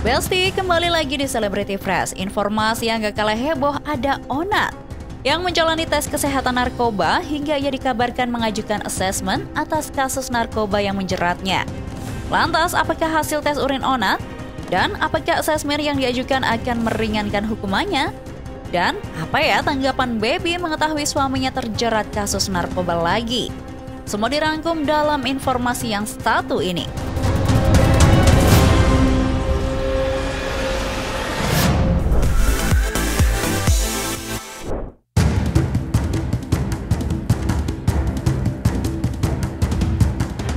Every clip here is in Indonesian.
Besti kembali lagi di Celebrity Fresh. Informasi yang gak kalah heboh, ada Onat yang menjalani tes kesehatan narkoba hingga ia dikabarkan mengajukan asesmen atas kasus narkoba yang menjeratnya. Lantas, apakah hasil tes urin Onat? Dan apakah asesmen yang diajukan akan meringankan hukumannya? Dan apa ya tanggapan Baby mengetahui suaminya terjerat kasus narkoba lagi? Semua dirangkum dalam informasi yang satu ini.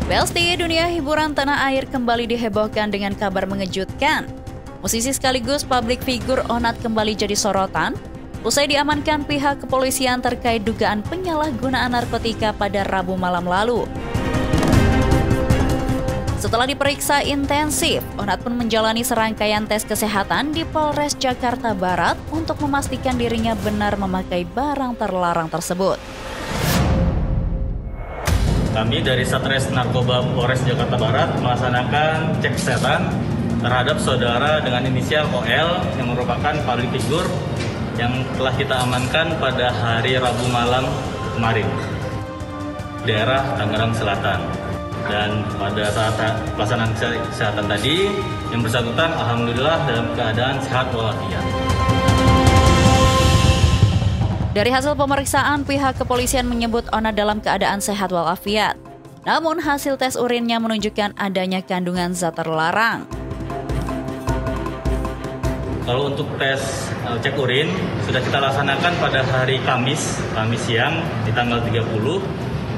Besti, dunia hiburan tanah air kembali dihebohkan dengan kabar mengejutkan. Musisi sekaligus publik figur Onat kembali jadi sorotan usai diamankan pihak kepolisian terkait dugaan penyalahgunaan narkotika pada Rabu malam lalu. Setelah diperiksa intensif, Onat pun menjalani serangkaian tes kesehatan di Polres Jakarta Barat untuk memastikan dirinya benar memakai barang terlarang tersebut. Kami dari Satres Narkoba Polres Jakarta Barat melaksanakan cek kesehatan terhadap saudara dengan inisial OL yang merupakan public figure yang telah kita amankan pada hari Rabu malam kemarin, daerah Tangerang Selatan. Dan pada saat pelaksanaan kesehatan tadi, yang bersangkutan alhamdulillah dalam keadaan sehat walafiat. Dari hasil pemeriksaan, pihak kepolisian menyebut Onat dalam keadaan sehat walafiat. Namun hasil tes urinnya menunjukkan adanya kandungan zat terlarang. Kalau untuk tes cek urin sudah kita laksanakan pada hari Kamis siang di tanggal 30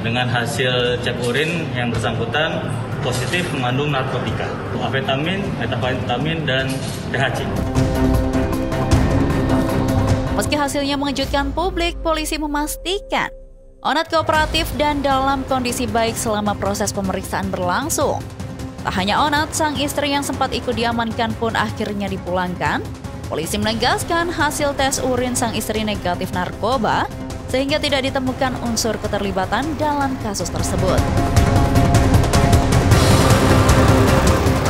dengan hasil cek urin yang bersangkutan positif mengandung narkotika, amfetamin, methamphetamine, dan THC. Meski hasilnya mengejutkan publik, polisi memastikan Onat kooperatif dan dalam kondisi baik selama proses pemeriksaan berlangsung. Tak hanya Onat, sang istri yang sempat ikut diamankan pun akhirnya dipulangkan. Polisi menegaskan hasil tes urin sang istri negatif narkoba, sehingga tidak ditemukan unsur keterlibatan dalam kasus tersebut.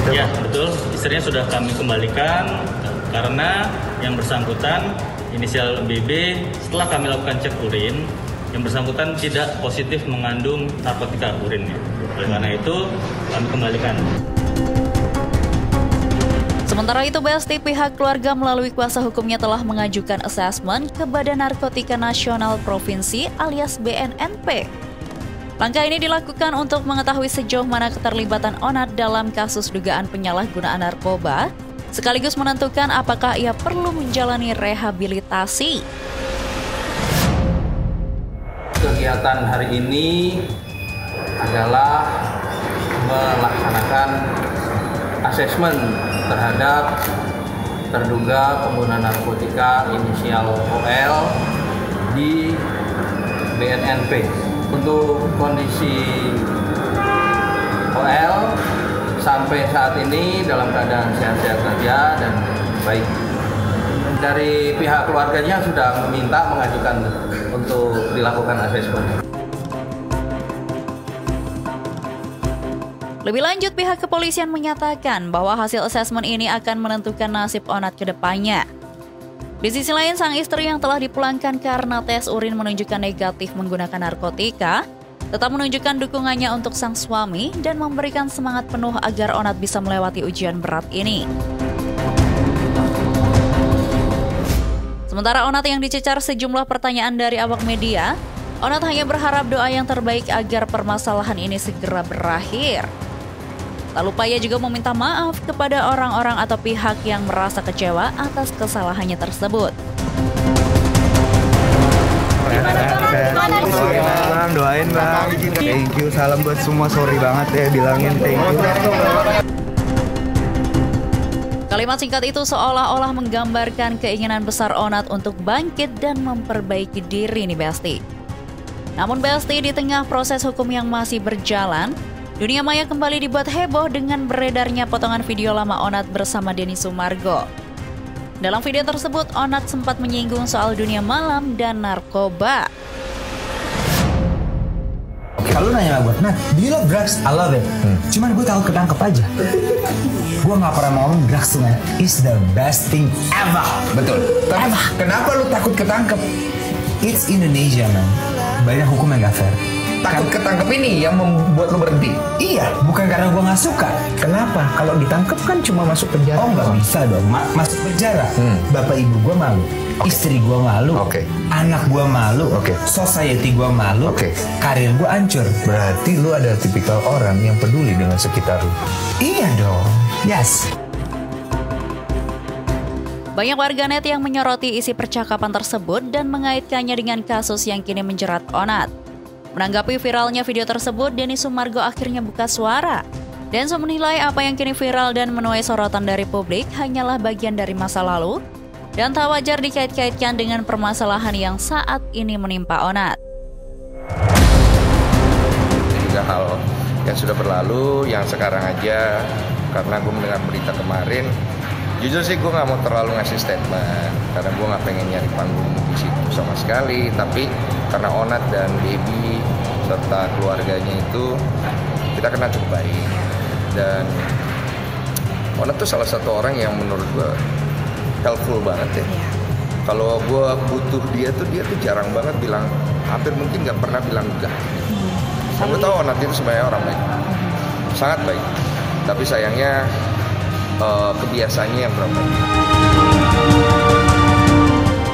Ya, betul. Istrinya sudah kami kembalikan karena yang bersangkutan inisial BB setelah kami lakukan cek urin, yang bersangkutan tidak positif mengandung narkotika urinnya. Oleh karena itu, kami kembalikan. Sementara itu, Besti, pihak keluarga melalui kuasa hukumnya telah mengajukan asesmen ke Badan Narkotika Nasional Provinsi alias BNNP. Langkah ini dilakukan untuk mengetahui sejauh mana keterlibatan Onat dalam kasus dugaan penyalahgunaan narkoba, sekaligus menentukan apakah ia perlu menjalani rehabilitasi. Kegiatan hari ini adalah melaksanakan asesmen terhadap terduga pengguna narkotika inisial OL di BNNP. Untuk kondisi OL sampai saat ini dalam keadaan sehat-sehat saja dan baik. Dari pihak keluarganya sudah meminta mengajukan untuk dilakukan asesmen. Lebih lanjut, pihak kepolisian menyatakan bahwa hasil asesmen ini akan menentukan nasib Onat ke depannya. Di sisi lain, sang istri yang telah dipulangkan karena tes urin menunjukkan negatif menggunakan narkotika, tetap menunjukkan dukungannya untuk sang suami dan memberikan semangat penuh agar Onat bisa melewati ujian berat ini. Sementara Onat yang dicecar sejumlah pertanyaan dari awak media, Onat hanya berharap doa yang terbaik agar permasalahan ini segera berakhir. Tak lupa ia juga meminta maaf kepada orang-orang atau pihak yang merasa kecewa atas kesalahannya tersebut. Doain bang, thank you, salam buat semua, sorry banget ya bilangin thank you. Kalimat singkat itu seolah-olah menggambarkan keinginan besar Onat untuk bangkit dan memperbaiki diri nih Besti. Namun Besti, di tengah proses hukum yang masih berjalan, dunia maya kembali dibuat heboh dengan beredarnya potongan video lama Onat bersama Denny Sumargo. Dalam video tersebut, Onat sempat menyinggung soal dunia malam dan narkoba. Kalau nanya sama gue, nah, do you love drugs? I love it. Cuman gue tahu ketangkep aja. Gue nggak pernah ngomong drugs tuh is the best thing ever. Betul. Tapi kenapa lu takut ketangkep? It's Indonesia, man. Banyak hukum yang gak fair. Takut ketangkep ini yang membuat lu berhenti? Iya, bukan karena gue nggak suka. Kenapa? Kalau ditangkep kan cuma masuk penjara. Oh, nggak bisa dong. Masuk penjara. Bapak ibu gue malu, istri gue malu, anak gue malu, society gue malu, karir gue hancur. Berarti lu ada tipikal orang yang peduli dengan sekitar lu. Iya dong. Yes. Banyak warganet yang menyoroti isi percakapan tersebut dan mengaitkannya dengan kasus yang kini menjerat Onat. Menanggapi viralnya video tersebut, Denny Sumargo akhirnya buka suara. Densu menilai apa yang kini viral dan menuai sorotan dari publik hanyalah bagian dari masa lalu dan tak wajar dikait-kaitkan dengan permasalahan yang saat ini menimpa Onat. Juga hal yang sudah berlalu, yang sekarang aja, karena gue mendengar berita kemarin, jujur sih gue nggak mau terlalu ngasih statement karena gue nggak pengen nyari panggung di situ sama sekali. Tapi karena Onat dan Baby serta keluarganya itu kita kenal cukup baik, dan Onat tuh salah satu orang yang menurut gue helpful banget ya. Kalau gue butuh dia tuh jarang banget bilang, hampir mungkin nggak pernah bilang enggak. Gue tahu Onat itu sebenarnya orang baik, sangat baik. Tapi sayangnya kebiasaannya yang berapa.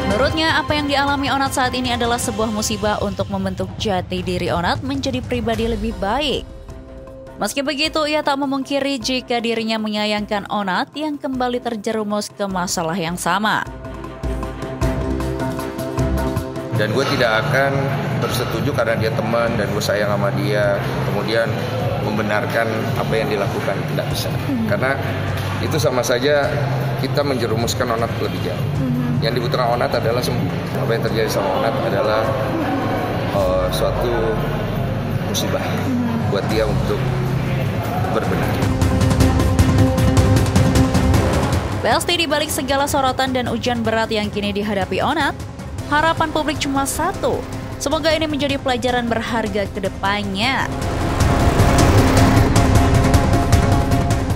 Menurutnya, apa yang dialami Onat saat ini adalah sebuah musibah untuk membentuk jati diri Onat menjadi pribadi lebih baik. Meski begitu, ia tak memungkiri jika dirinya menyayangkan Onat yang kembali terjerumus ke masalah yang sama. Dan gue tidak akan bersetuju karena dia teman dan gue sayang sama dia, kemudian membenarkan apa yang dilakukan. Tidak bisa. Karena itu sama saja kita menjerumuskan Onat lebih jauh. Yang dibutuhkan Onat adalah sembuh. Apa yang terjadi sama Onat adalah suatu musibah buat dia untuk berbenah. Pasti di balik segala sorotan dan ujian berat yang kini dihadapi Onat, harapan publik cuma satu. Semoga ini menjadi pelajaran berharga ke depannya.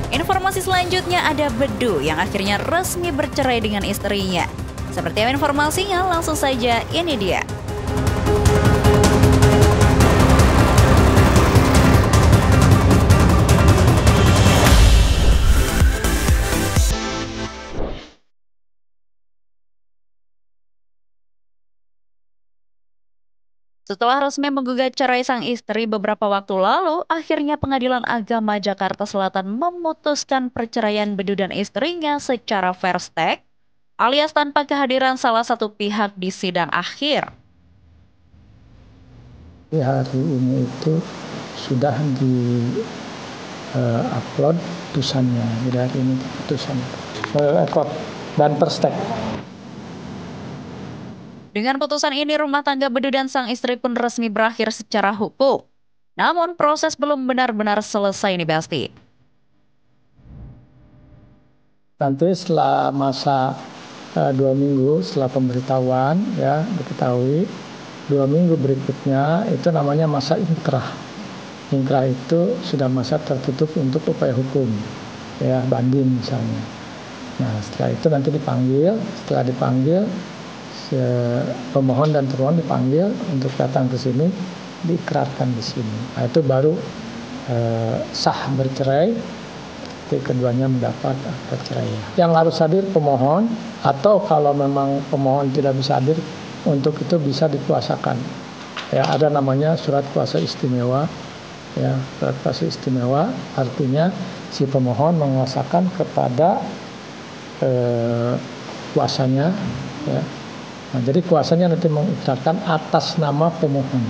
Informasi selanjutnya ada Bedu yang akhirnya resmi bercerai dengan istrinya. Seperti apa informasinya? Langsung saja, ini dia. Setelah resmi menggugat cerai sang istri beberapa waktu lalu, akhirnya Pengadilan Agama Jakarta Selatan memutuskan perceraian Bedu dan istrinya secara fair stake, alias tanpa kehadiran salah satu pihak di sidang akhir. Di hari ini itu sudah di-upload putusannya, jadi hari ini putusan rekod dan per stake. Dengan putusan ini, rumah tangga Bedu dan sang istri pun resmi berakhir secara hukum. Namun proses belum benar-benar selesai nih Basti. Nanti setelah masa 2 minggu setelah pemberitahuan ya diketahui, 2 minggu berikutnya itu namanya masa inkrah. Inkrah itu sudah masa tertutup untuk upaya hukum, ya banding misalnya. Nah setelah itu nanti dipanggil, setelah dipanggil pemohon dan termohon dipanggil untuk datang ke sini, diikrarkan di sini. Nah, itu baru sah bercerai. Keduanya mendapat perceraian. Yang harus hadir pemohon, atau kalau memang pemohon tidak bisa hadir, untuk itu bisa dikuasakan. Ya, ada namanya surat kuasa istimewa. Ya, surat kuasa istimewa artinya si pemohon menguasakan kepada kuasanya. Ya. Nah, jadi kuasanya nanti mengikrarkan atas nama pemohon.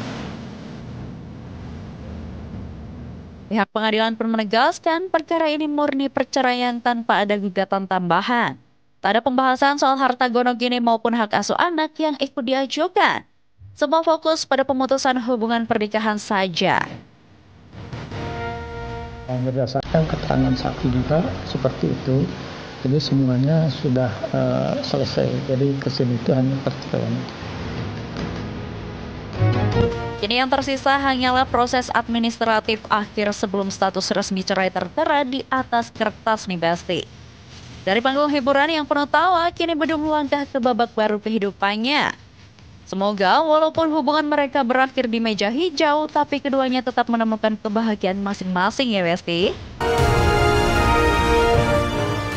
Pihak pengadilan pun menegaskan perkara ini murni perceraian tanpa ada gugatan tambahan. Tak ada pembahasan soal harta gonogini maupun hak asuh anak yang ikut diajukan. Semua fokus pada pemutusan hubungan pernikahan saja. Berdasarkan keterangan saksi juga seperti itu. Jadi semuanya sudah selesai. Jadi kesini itu hanya perceraian. Kini yang tersisa hanyalah proses administratif akhir sebelum status resmi cerai tertera di atas kertas nih Besti. Dari panggung hiburan yang penuh tawa, kini Bedung melangkah ke babak baru kehidupannya. Semoga walaupun hubungan mereka berakhir di meja hijau, tapi keduanya tetap menemukan kebahagiaan masing-masing ya Besti.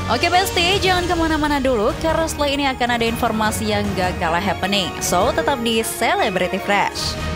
Oke Besti, jangan kemana-mana dulu karena setelah ini akan ada informasi yang gak kalah happening. So, tetap di Celebrity Fresh.